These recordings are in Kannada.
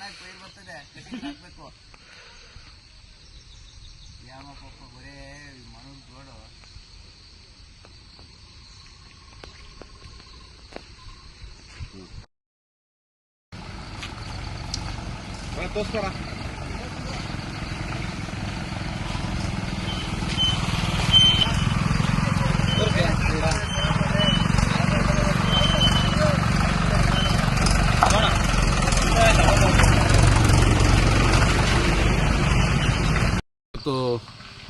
ಚೆನ್ನಾಗಿ ಪೈರ್ ಬರ್ತದೆ, ಕಟಿಂಗ್ ಹಾಕ್ಬೇಕು. ಯಾವ ಪಾಪ ಬರೇ ಮನೂರ್ ಗೋಡು ತೋರಿಸ್ತಾರ. ಇವತ್ತು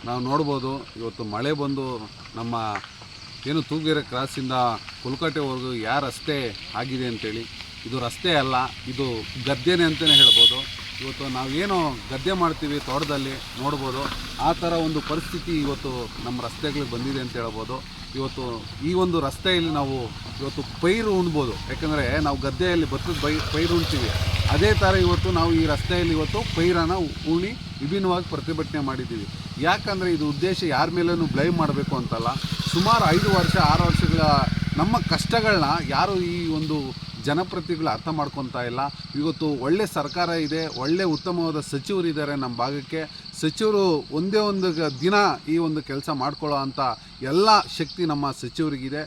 ನಾವು ನೋಡ್ಬೋದು, ಇವತ್ತು ಮಳೆ ಬಂದು ನಮ್ಮ ಏನು ತೂಗೆರೆ ಕ್ರಾಸಿಂದ ಕುಲ್ಕಟ್ಟೆವರೆಗೂ ಯಾವ ರಸ್ತೆ ಆಗಿದೆ ಅಂತೇಳಿ. ಇದು ರಸ್ತೆ ಅಲ್ಲ, ಇದು ಗದ್ದೆನೇ ಅಂತಲೇ ಹೇಳ್ಬೋದು. ಇವತ್ತು ನಾವೇನು ಗದ್ದೆ ಮಾಡ್ತೀವಿ ತೋಟದಲ್ಲಿ ನೋಡ್ಬೋದು, ಆ ಥರ ಒಂದು ಪರಿಸ್ಥಿತಿ ಇವತ್ತು ನಮ್ಮ ರಸ್ತೆಗಳಿಗೆ ಬಂದಿದೆ ಅಂತ ಹೇಳ್ಬೋದು. ಇವತ್ತು ಈ ಒಂದು ರಸ್ತೆಯಲ್ಲಿ ನಾವು ಇವತ್ತು ಪೈರು ಉಣ್ಬೋದು, ಯಾಕಂದರೆ ನಾವು ಗದ್ದೆಯಲ್ಲಿ ಭತ್ತದ ಪೈರು ಉಣ್ತೀವಿ. ಅದೇ ಥರ ಇವತ್ತು ನಾವು ಈ ರಸ್ತೆಯಲ್ಲಿ ಇವತ್ತು ಪೈರನ್ನು ಉಣಿ ವಿಭಿನ್ನವಾಗಿ ಪ್ರತಿಭಟನೆ ಮಾಡಿದ್ದೀವಿ. ಯಾಕಂದರೆ ಇದು ಉದ್ದೇಶ ಯಾರ ಮೇಲೂ ಬ್ಲೇಮ್ ಮಾಡಬೇಕು ಅಂತಲ್ಲ. ಸುಮಾರು 5 ವರ್ಷ 6 ವರ್ಷಗಳ ನಮ್ಮ ಕಷ್ಟಗಳನ್ನ ಯಾರು ಈ ಒಂದು ಜನಪ್ರತಿನಿಧಿಗಳು ಅರ್ಥ ಮಾಡ್ಕೊತಾ ಇಲ್ಲ. ಇವತ್ತು ಒಳ್ಳೆ ಸರ್ಕಾರ ಇದೆ, ಒಳ್ಳೆ ಉತ್ತಮವಾದ ಸಚಿವರು ಇದ್ದಾರೆ ನಮ್ಮ ಭಾಗಕ್ಕೆ. ಸಚಿವರು ಒಂದೇ ಒಂದು ದಿನ ಈ ಒಂದು ಕೆಲಸ ಮಾಡ್ಕೊಳ್ಳೋ ಅಂಥ ಎಲ್ಲ ಶಕ್ತಿ ನಮ್ಮ ಸಚಿವರಿಗಿದೆ.